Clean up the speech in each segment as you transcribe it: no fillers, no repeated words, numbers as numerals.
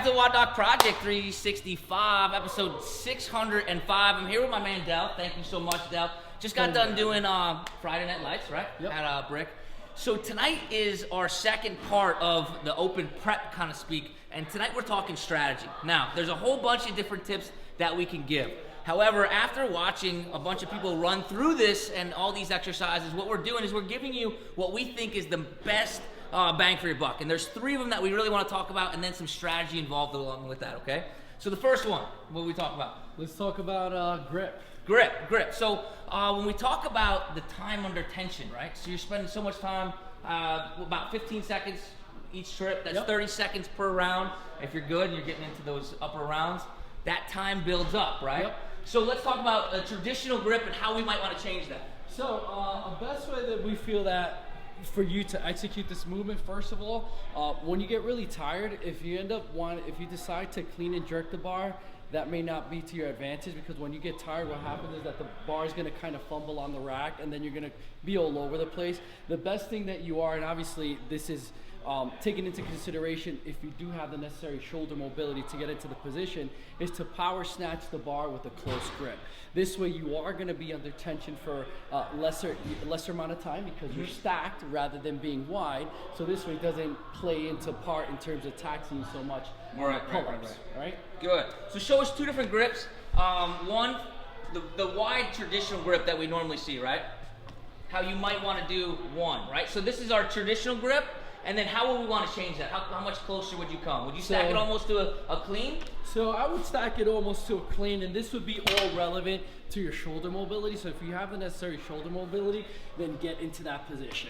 back to the WODdoc Project 365, episode 605. I'm here with my man, Del. Thank you so much, Del. Just got done doing Friday Night Lights, right? Yep. At Brick. So tonight is our second part of the open prep, kind of speak, and tonight we're talking strategy. Now, there's a whole bunch of different tips that we can give. However, after watching a bunch of people run through this and all these exercises, what we're doing is we're giving you what we think is the best bang for your buck. And there's three of them that we really want to talk about, and then some strategy involved along with that, okay? So the first one, what do we talk about? Let's talk about grip. Grip. So when we talk about the time under tension, right? So you're spending so much time, about 15 seconds each trip. That's 30 seconds per round. If you're good and you're getting into those upper rounds, that time builds up, right? Yep. So let's talk about a traditional grip and how we might want to change that. So the best way that we feel that for you to execute this movement, first of all, when you get really tired, if you decide to clean and jerk the bar, that may not be to your advantage, because when you get tired, what happens is that the bar is going to kind of fumble on the rack, and then you're going to be all over the place. The best thing that you are, and obviously this is taken into consideration if you do have the necessary shoulder mobility to get into the position, is to power snatch the bar with a close grip. This way you are going to be under tension for lesser amount of time, because you're stacked rather than being wide. So this way it doesn't play into part in terms of taxing you so much. Right? Good. So show us two different grips. One, the wide traditional grip that we normally see, right? How you might want to do one, right? So this is our traditional grip. And then how would we want to change that? How much closer would you come? Would you stack it almost to a clean? So I would stack it almost to a clean, and this would be all relevant to your shoulder mobility. So if you have the necessary shoulder mobility, then get into that position.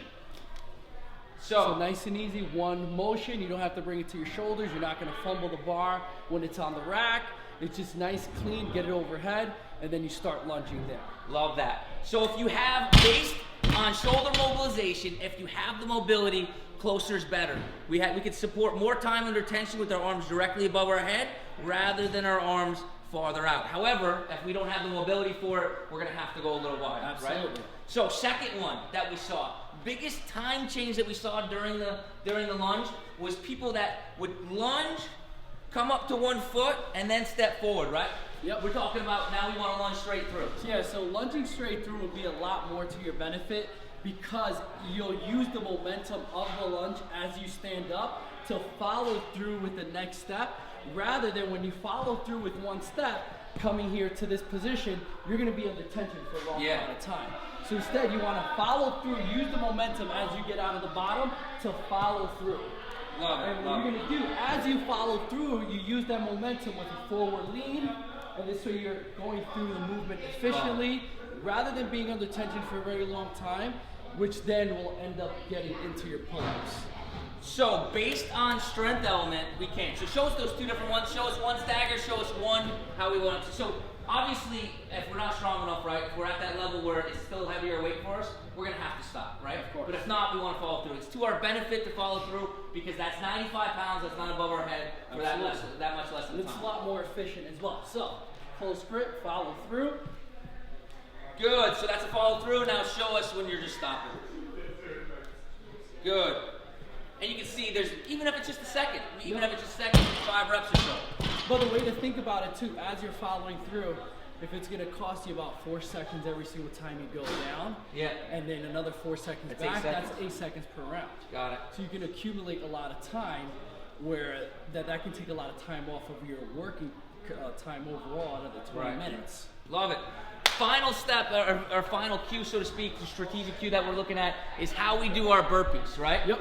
So nice and easy, one motion. You don't have to bring it to your shoulders. You're not going to fumble the bar when it's on the rack. It's just nice, clean, get it overhead, and then you start lunging there. Love that. So if you have, based on shoulder mobilization, if you have the mobility, closer is better. We could support more time under tension with our arms directly above our head rather than our arms farther out. However, if we don't have the mobility for it, we're going to have to go a little wide. Absolutely. Right? So second one that we saw, biggest time change that we saw during the lunge was people that would lunge, come up to 1 foot, and then step forward, right? Yep. We're talking about now we want to lunge straight through. Yeah, so lunging straight through would be a lot more to your benefit, because you'll use the momentum of the lunge as you stand up to follow through with the next step, rather than when you follow through with one step, coming here to this position, you're going to be under tension for a long amount of time. So instead, you want to follow through, use the momentum as you get out of the bottom to follow through. Love it. And what you're going to do, as you follow through, you use that momentum with a forward lean, and this way you're going through the movement efficiently, rather than being under tension for a very long time, which then will end up getting into your pull-ups. So based on strength element, we can. So show us those two different ones. Show us one stagger, show us one how we want it to. So obviously, if we're not strong enough, right, if we're at that level where it's still heavier weight for us, we're going to have to stop, right? Of course. But if not, we want to follow through. It's to our benefit to follow through, because that's 95 pounds that's not above our head for that much less than time. It's a lot more efficient as well. So, close grip, follow through. Good, so that's a follow through. Now show us when you're just stopping. Good. And you can see there's, even if it's just a second, 5 reps or so. But the way to think about it too, as you're following through, if it's gonna cost you about 4 seconds every single time you go down, and then another 4 seconds back, that's 8 seconds per round. Got it. So you can accumulate a lot of time, where that can take a lot of time off of your working time overall out of the 20 minutes. Love it. Final step, our final cue, so to speak, the strategic cue that we're looking at is how we do our burpees, right? Yep.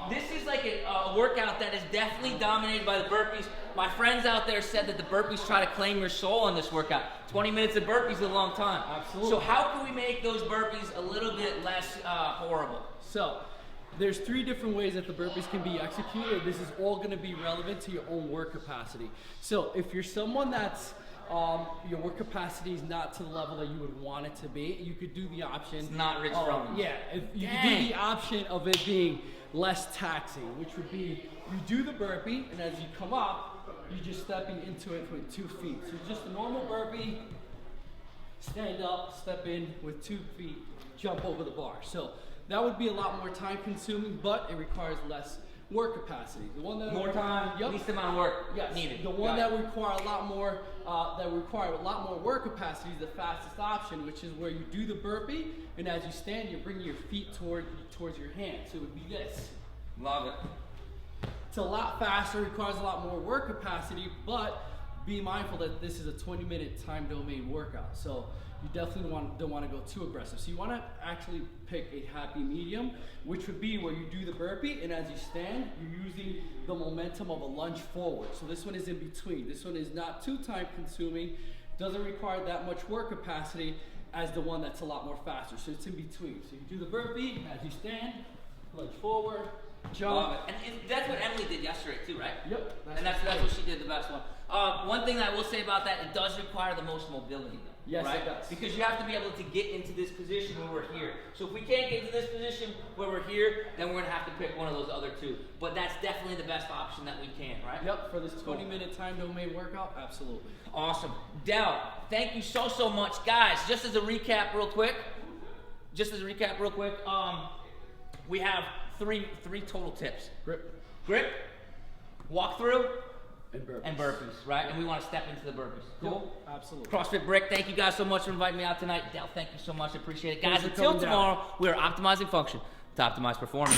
This is like a workout that is definitely dominated by the burpees. My friends out there said that the burpees try to claim your soul on this workout. 20 minutes of burpees is a long time. Absolutely. So how can we make those burpees a little bit less horrible? So, there's 3 different ways that the burpees can be executed. This is all going to be relevant to your own work capacity. So if you're someone that's your work capacity is not to the level that you would want it to be, you could do the option. It's not Rich Fromm. Yeah, you could do the option of it being less taxing, which would be you do the burpee, and as you come up, you're just stepping into it with 2 feet. So just a normal burpee, stand up, step in with 2 feet, jump over the bar. So that would be a lot more time consuming, but it requires less work capacity. The one that More time, Yep. least amount of work Yes. needed. The one that require a lot more work capacity is the fastest option, which is where you do the burpee, and as you stand, you're bringing your feet towards your hands. So it would be this. Love it. It's a lot faster, requires a lot more work capacity, but be mindful that this is a 20-minute time domain workout. So you definitely don't want to go too aggressive. So you want to actually pick a happy medium, which would be where you do the burpee, and as you stand, you're using the momentum of a lunge forward. So this one is in between. This one is not too time consuming, doesn't require that much work capacity as the one that's a lot more faster. So it's in between. So you do the burpee, as you stand, lunge forward, jump. Love it. And that's what Emily did yesterday too, right? Yep. And that's what she did the best one. One thing that I will say about that, it does require the most mobility though. Yes, right? it does. Because you have to be able to get into this position when we're here. So if we can't get into this position where we're here, then we're gonna have to pick one of those other two. But that's definitely the best option that we can, right? Yep, for this 20-minute time domain workout, absolutely. Awesome. Del, thank you so much. Guys, just as a recap real quick, we have three total tips. Grip, walk through, and burpees, right? And we want to step into the burpees. Cool? Yep, absolutely. CrossFit Brick, thank you guys so much for inviting me out tonight. Del, thank you so much. I appreciate it. Guys, Thanks for until coming down. tomorrow, we are optimizing function to optimize performance.